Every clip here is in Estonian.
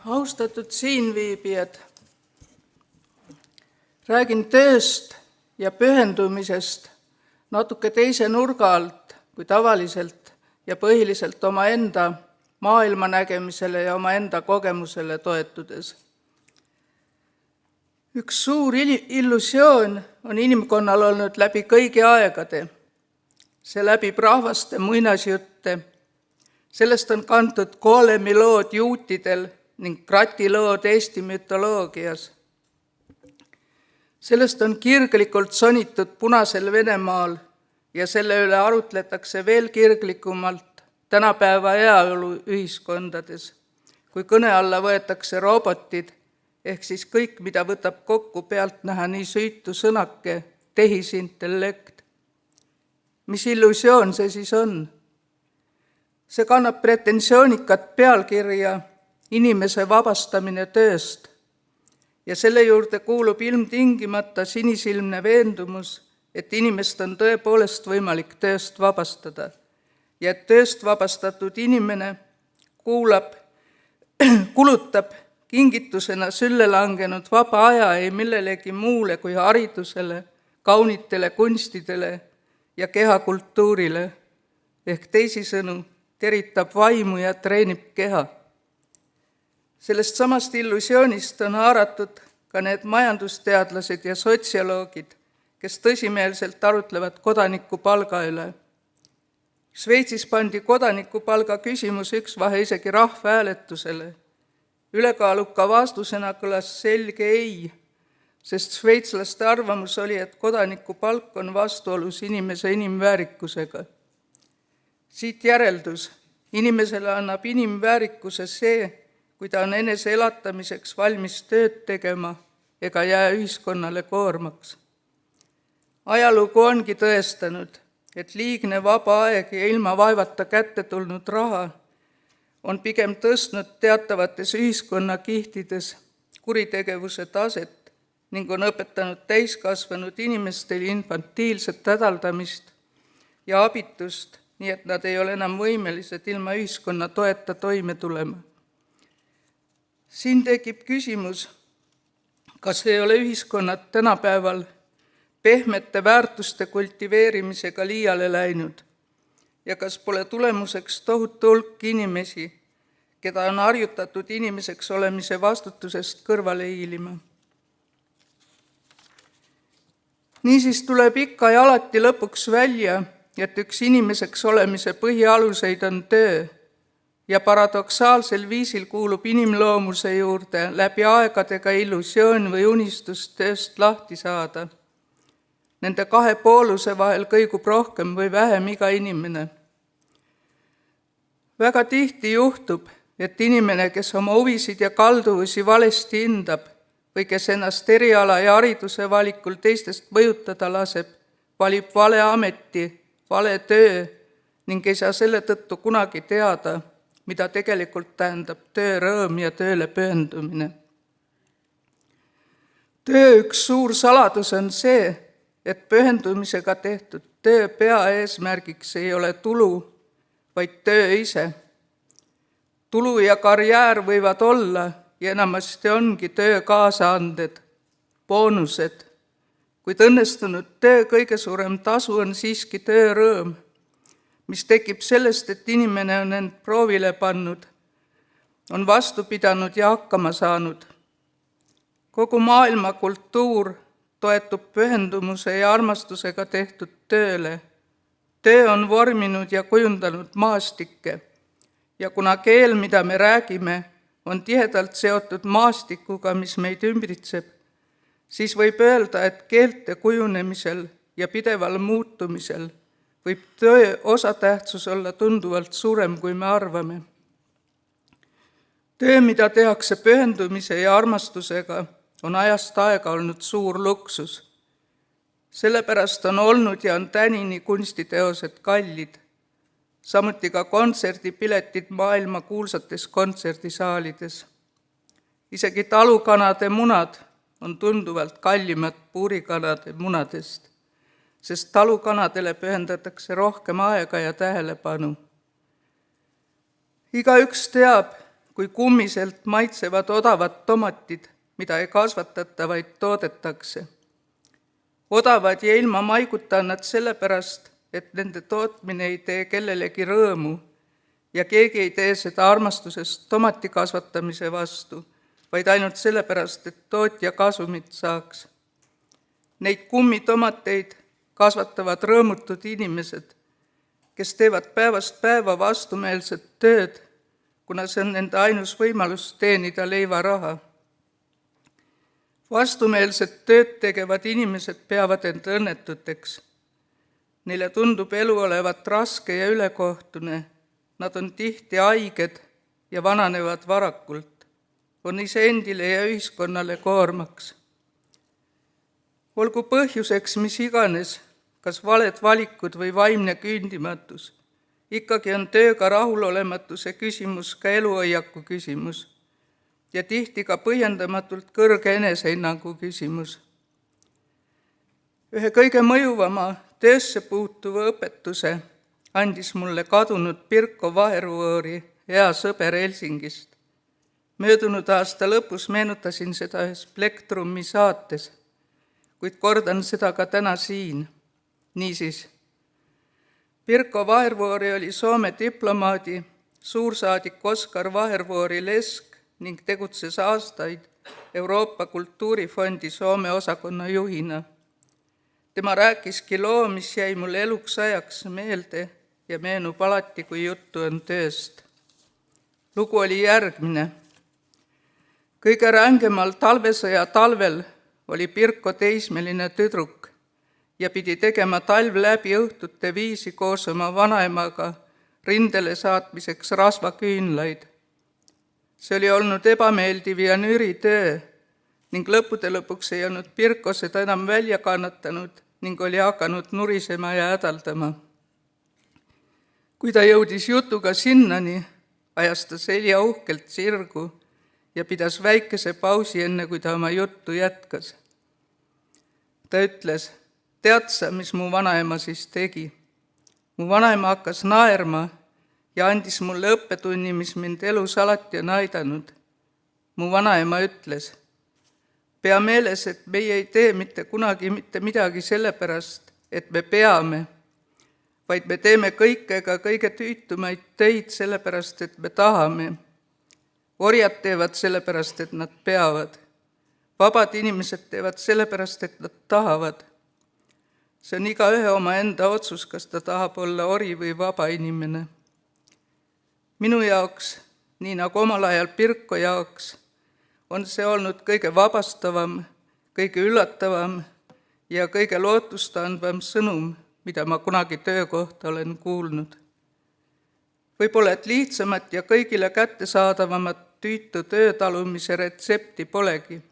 Austatud siinviibijad, räägin tööst ja pühendumisest natuke teise nurga alt kui tavaliselt ja põhiliselt omaenda maailmanägemisele ja omaenda kogemusele toetudes. Üks suur illusioon on inimkonnal olnud läbi kõigi aegade. See läbib rahvaste muinasjutte. Sellest on kantud Golemi lood juutidel ning Krati lood Eesti mütoloogias. Sellest on kirglikult sonitud punasel Venemaal ja selle üle arutletakse veel kirglikumalt tänapäeva heaoluühiskondades, kui kõne alla võetakse robotid, ehk siis kõik, mida võtab kokku pealtnäha nii süütu sõnake, tehisintellekt. Mis illusioon see siis on? See kannab pretensioonikat pealkirja inimese vabastamine tööst ja selle juurde kuulub ilmtingimata sinisilmne veendumus, et inimest on tõepoolest võimalik tööst vabastada ja et tööst vabastatud inimene kulutab kingitusena sülle langenud vaba aja ei millelegi muule kui haridusele, kaunitele kunstidele ja kehakultuurile, ehk teisisõnu teritab vaimu ja treenib keha. Sellest samast illusioonist on haaratud ka need majandusteadlased ja sotsioloogid, kes tõsimeelselt arutlevad kodanikupalga üle. Šveitsis pandi kodanikupalga küsimus üksvahe isegi rahvahääletusele. Ülekaaluka vastusena kõlas selge ei, sest šveitslaste arvamus oli, et kodanikupalk on vastuolus inimese inimväärikusega. Siit järeldus, inimesele annab inimväärikuse see, kui ta on enese elatamiseks valmis tööd tegema ega jää ühiskonnale koormaks. Ajalugu ongi tõestanud, et liigne vaba aeg ja ilma vaevata kätte tulnud raha on pigem tõstnud teatavates ühiskonnakihtides kuritegevuse taset ning on õpetanud täiskasvanud inimestel infantiilset hädaldamist ja abitust, nii et nad ei ole enam võimelised ilma ühiskonna toeta toime tulema. Siin tekib küsimus, kas ei ole ühiskonnad tänapäeval pehmete väärtuste kultiveerimisega liiale läinud ja kas pole tulemuseks tohutu hulk inimesi, keda on harjutatud inimeseks olemise vastutusest kõrvale hiilima. Niisiis tuleb ikka ja alati lõpuks välja, et üks inimeseks olemise põhialuseid on töö ja paradoksaalsel viisil kuulub inimloomuse juurde läbi aegadega illusioon või unistus tööst lahti saada. Nende kahe pooluse vahel kõigub rohkem või vähem iga inimene. Väga tihti juhtub, et inimene, kes oma huvisid ja kalduvusi valesti hindab või kes ennast eriala ja hariduse valikul teistest mõjutada laseb, valib vale ameti, vale töö ning ei saa selle tõttu kunagi teada, mida tegelikult tähendab töörõõm ja tööle pühendumine. Töö üks suur saladus on see, et pühendumisega tehtud töö peaeesmärgiks ei ole tulu, vaid töö ise. Tulu ja karjäär võivad olla ja enamasti ongi töö kaasaanded, boonused, kuid õnnestunud töö kõige suurem tasu on siiski töörõõm, mis tekib sellest, et inimene on end proovile pannud, on vastu pidanud ja hakkama saanud. Kogu maailma kultuur toetub pühendumuse ja armastusega tehtud tööle. Töö on vorminud ja kujundanud maastikke ja kuna keel, mida me räägime, on tihedalt seotud maastikuga, mis meid ümbritseb, siis võib öelda, et keelte kujunemisel ja pideval muutumisel võib töö osatähtsus olla tunduvalt suurem, kui me arvame. Töö, mida tehakse pühendumise ja armastusega, on ajast aega olnud suur luksus. Sellepärast on olnud ja on tänini kunstiteosed kallid, samuti ka kontserdipiletid maailma kuulsates kontserdisaalides. Isegi talukanade munad on tunduvalt kallimad puurikanade munadest, sest talukanadele pühendatakse rohkem aega ja tähelepanu. Igaüks teab, kui kummiselt maitsevad odavad tomatid, mida ei kasvatata, vaid toodetakse. Odavad ja ilma maiguta nad sellepärast, et nende tootmine ei tee kellelegi rõõmu ja keegi ei tee seda armastusest tomati kasvatamise vastu, vaid ainult sellepärast, et tootja kasumit saaks. Neid kummitomateid kasvatavad rõõmutud inimesed, kes teevad päevast päeva vastumeelset tööd, kuna see on nende ainus võimalus teenida leivaraha. Vastumeelset tööd tegevad inimesed peavad end õnnetuteks. Neile tundub elu olevat raske ja ülekohtune. Nad on tihti haiged ja vananevad varakult. On iseendile ja ühiskonnale koormaks. Olgu põhjuseks mis iganes, kas valed valikud või vaimne küündimatus, ikkagi on tööga rahulolematuse küsimus ka eluhoiaku küsimus ja tihti ka põhjendamatult kõrge enesehinnangu küsimus. Ühe kõige mõjuvama töösse puutuva õpetuse andis mulle kadunud Pirko Vahervoori hea sõber Helsingist. Möödunud aasta lõpus meenutasin seda ühes Plektrumi saates, kuid kordan seda ka täna siin. Niisiis, Pirko Vahervoori oli Soome diplomaadi, suursaadik Oskar Vahervoori lesk ning tegutses aastaid Euroopa Kultuurifondi Soome osakonna juhina. Tema rääkiski loo, mis jäi mulle eluks ajaks meelde ja meenub alati, kui juttu on tööst. Lugu oli järgmine. Kõige rängemal talvesõja talvel oli Pirko teismeline tüdruk ja pidi tegema talv läbi õhtute viisi koos oma vanaemaga rindele saatmiseks rasvaküünlaid. See oli olnud ebameeldiv ja nüri töö ning lõppude lõpuks ei olnud Pirko seda enam välja kannatanud ning oli hakanud nurisema ja hädaldama. Kui ta jõudis jutuga sinnani, ajas ta selja uhkelt sirgu ja pidas väikese pausi enne, kui ta oma juttu jätkas. Ta ütles, tead sa, mis mu vanaema siis tegi? Mu vanaema hakkas naerma ja andis mulle õppetunni, mis mind elus alati on aidanud. Mu vanaema ütles, pea meeles, et meie ei tee mitte kunagi mitte midagi sellepärast, et me peame, vaid me teeme kõike ka kõige tüütumaid töid sellepärast, et me tahame. Orjad teevad sellepärast, et nad peavad. Vabad inimesed teevad sellepärast, et nad tahavad. See on igaühe omaenda otsus, kas ta tahab olla ori või vaba inimene. Minu jaoks, nii nagu omal ajal Pirko jaoks, on see olnud kõige vabastavam, kõige üllatavam ja kõige lootustandvam sõnum, mida ma kunagi töökohta olen kuulnud. Võib-olla, et lihtsamat ja kõigile kättesaadavamat tüütu töötalumise retsepti polegi.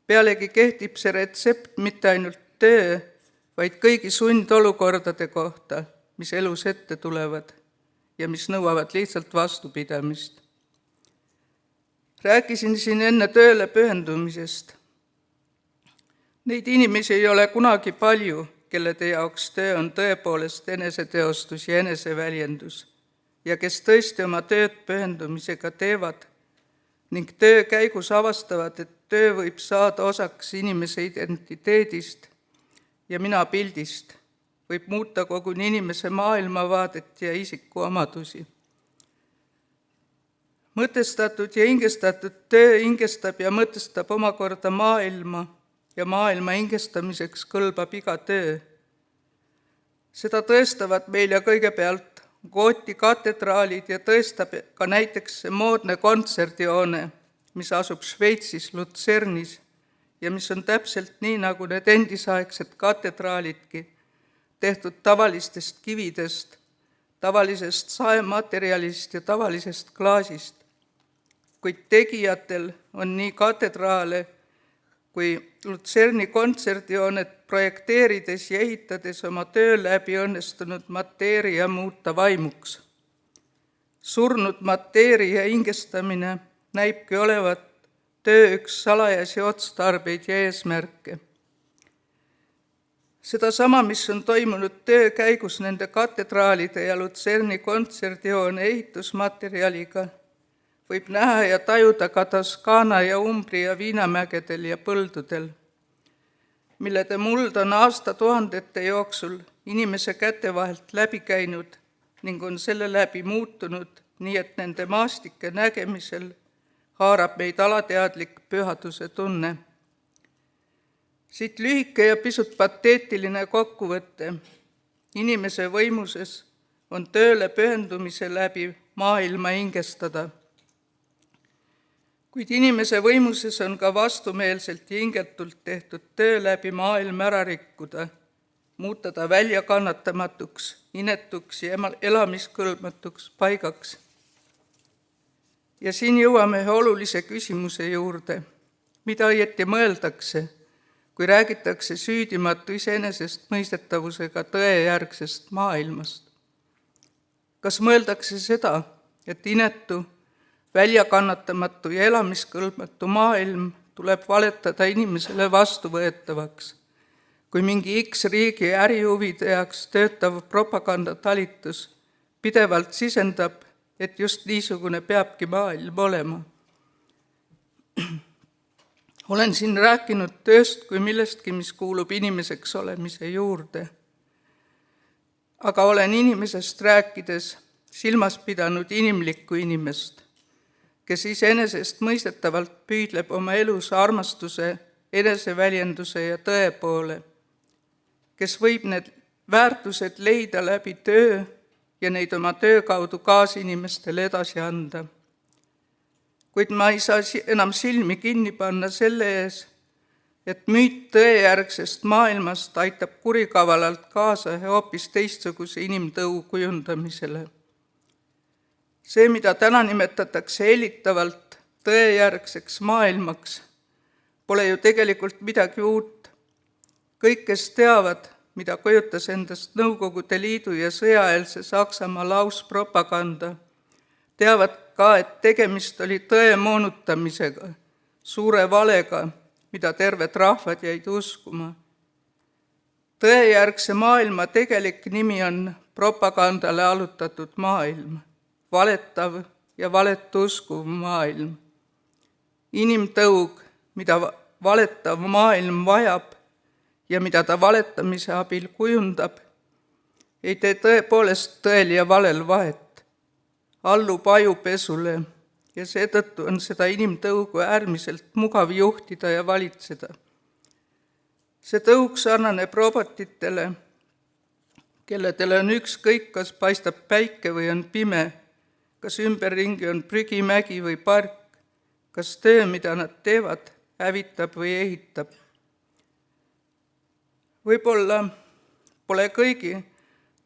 Pealegi kehtib see retsept mitte ainult töö, vaid kõigi sundolukordade kohta, mis elus ette tulevad ja mis nõuavad lihtsalt vastupidamist. Rääkisin siin enne tööle pühendumisest. Neid inimesi ei ole kunagi palju, kellede jaoks töö on tõepoolest eneseteostus ja eneseväljendus ja kes tõesti oma tööd pühendumisega teevad ning töö käigus avastavad, et töö võib saada osaks inimese identiteedist ja minapildist, võib muuta koguni inimese maailmavaadet ja isikuomadusi. Mõtestatud ja hingestatud töö hingestab ja mõtestab omakorda maailma ja maailma hingestamiseks kõlbab iga töö. Seda tõestavad meil ja kõigepealt Gooti katedraalid ja tõestab ka näiteks see moodne kontserdihoone, mis asub Šveitsis Luzernis ja mis on täpselt nii, nagu need endisaegsed katedraalidki, tehtud tavalistest kividest, tavalisest saematerjalist ja tavalisest klaasist. Kuid tegijatel on nii katedraale kui Luzerni kontserdihoonet projekteerides ja ehitades oma töö läbi õnnestunud mateeria muuta vaimuks. Surnud mateeria hingestamine näibki olevat töö üks salajasi otstarbeid ja eesmärke. Sedasama, mis on toimunud töö käigus nende katedraalide ja Luzerni kontserdihoone ehitusmaterjaliga, võib näha ja tajuda ka Toskaana ja Umbria viinamägedel ja põldudel, millede muld on aastatuhandete jooksul inimese käte vahelt läbi käinud ning on selle läbi muutunud, nii et nende maastike nägemisel haarab meid alateadlik pühaduse tunne. Siit lühike ja pisut pateetiline kokkuvõte. Inimese võimuses on tööle pühendumise läbi maailma hingestada. Kuid inimese võimuses on ka vastumeelselt ja hingetult tehtud töö läbi maailma ära rikkuda, muuta ta väljakannatamatuks, inetuks ja elamiskõlbmatuks paigaks. Ja siin jõuame ühe olulise küsimuse juurde. Mida õieti mõeldakse, kui räägitakse süüdimatu iseenesest mõistetavusega tõejärgsest maailmast? Kas mõeldakse seda, et inetu, väljakannatamatu ja elamiskõlbmatu maailm tuleb valetada inimesele vastuvõetavaks, kui mingi X riigi ärihuvide jaoks töötav propagandatalitus pidevalt sisendab, et just niisugune peabki maailm olema? Olen siin rääkinud tööst kui millestki, mis kuulub inimeseks olemise juurde. Aga olen inimesest rääkides silmas pidanud inimlikku inimest, kes iseenesest mõistetavalt püüdleb oma elus armastuse, eneseväljenduse ja tõe poole, kes võib need väärtused leida läbi töö ja neid oma töö kaudu kaasinimestele edasi anda. Kuid ma ei saa enam silmi kinni panna selle ees, et müüt tõejärgsest maailmast aitab kurikavalalt kaasa hoopis teistsuguse inimtõu kujundamisele. See, mida täna nimetatakse hellitavalt tõejärgseks maailmaks, pole ju tegelikult midagi uut. Kõik, kes teavad, mida kujutas endast Nõukogude Liidu ja sõjaeelse Saksamaa lauspropaganda, teavad ka, et tegemist oli tõe moonutamisega, suure valega, mida terved rahvad jäid uskuma. Tõejärgse maailma tegelik nimi on propagandale allutatud maailm, valetav ja valet uskuv maailm. Inimtõug, mida valetav maailm vajab ja mida ta valetamise abil kujundab, ei tee tõepoolest tõel ja valel vahet, allub ajupesule ja seetõttu on seda inimtõugu äärmiselt mugav juhtida ja valitseda. See tõug sarnaneb robotitele, kelledele on ükskõik, kas paistab päike või on pime, kas ümberringi on prügimägi või park, kas töö, mida nad teevad, hävitab või ehitab. Võib-olla pole kõigi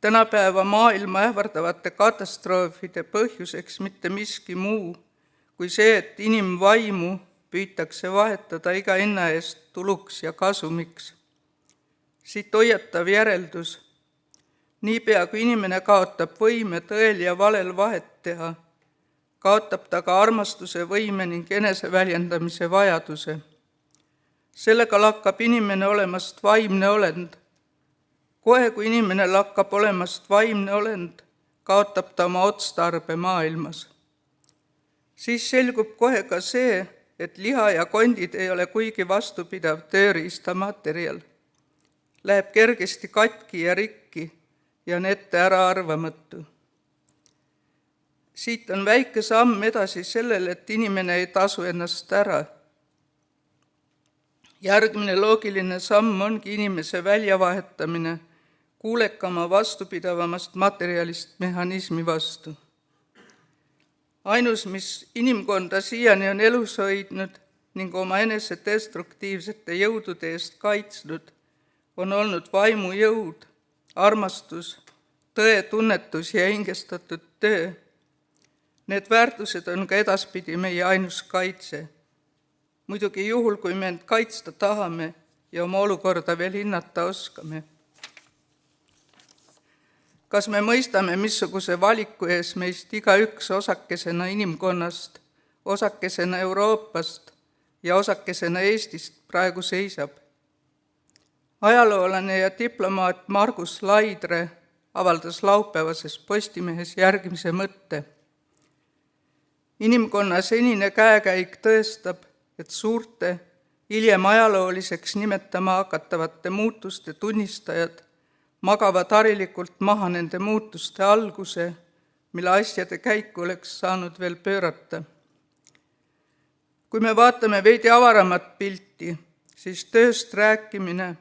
tänapäeva maailma ähvardavate katastroofide põhjuseks mitte miski muu kui see, et inimvaimu püütakse vahetada iga hinna eest tuluks ja kasumiks. Siit hoiatav järeldus. Niipea, kui inimene kaotab võime tõel ja valel vahet teha, kaotab ta ka armastuse võime ning eneseväljendamise vajaduse. Sellega lakkab inimene olemast vaimne olend. Kohe, kui inimene lakkab olemast vaimne olend, kaotab ta oma otstarbe maailmas. Siis selgub kohe ka see, et liha ja kondid ei ole kuigi vastupidav tööriistamaterjal. Läheb kergesti katki ja rikki ja on ette ära arvamatu. Siit on väike samm edasi sellele, et inimene ei tasu ennast ära. Järgmine loogiline samm ongi inimese väljavahetamine kuulekama vastupidavamast materjalist mehhanismi vastu. Ainus, mis inimkonda siiani on elus hoidnud ning oma enese destruktiivsete jõudude eest kaitsnud, on olnud vaimujõud, armastus, tõe tunnetus ja hingestatud töö. Need väärtused on ka edaspidi meie ainus kaitse. Muidugi juhul, kui me end kaitsta tahame ja oma olukorda veel hinnata oskame. Kas me mõistame, missuguse valiku ees meist igaüks osakesena inimkonnast, osakesena Euroopast ja osakesena Eestist praegu seisab? Ajaloolane ja diplomaat Margus Laidre avaldas laupäevases Postimehes järgmise mõtte. Inimkonna senine käekäik tõestab, et suurte, hiljem ajalooliseks nimetama hakatavate muutuste tunnistajad magavad harilikult maha nende muutuste alguse, mille asjade käiku oleks saanud veel pöörata. Kui me vaatame veidi avaramat pilti, siis tööst rääkimine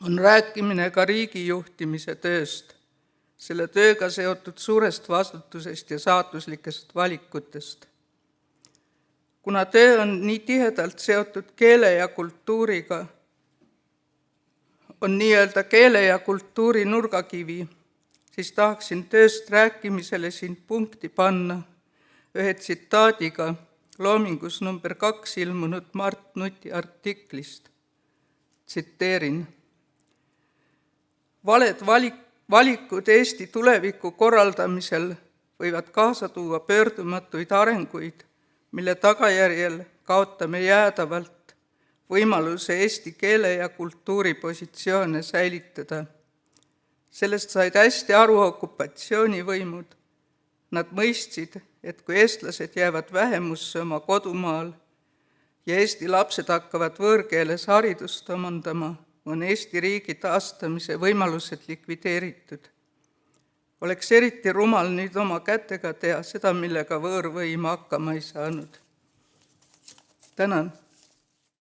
on rääkimine ka riigi juhtimise tööst, selle tööga seotud suurest vastutusest ja saatuslikest valikutest. Kuna töö on nii tihedalt seotud keele ja kultuuriga, on nii-öelda keele ja kultuuri nurgakivi, siis tahaksin tööst rääkimisele siin punkti panna ühe tsitaadiga Loomingus nr 2 ilmunud Mart Nuti artiklist. Tsiteerin. Valed valikud Eesti tuleviku korraldamisel võivad kaasa tuua pöördumatuid arenguid, mille tagajärjel kaotame jäädavalt võimaluse eesti keele ja kultuuri positsioone säilitada. Sellest said hästi aru okupatsioonivõimud. Nad mõistsid, et kui eestlased jäävad vähemusse oma kodumaal ja eesti lapsed hakkavad võõrkeeles haridust omandama, on Eesti riigi taastamise võimalused likvideeritud. Oleks eriti rumal nüüd oma kätega teha seda, millega võõrvõim hakkama ei saanud. Tänan.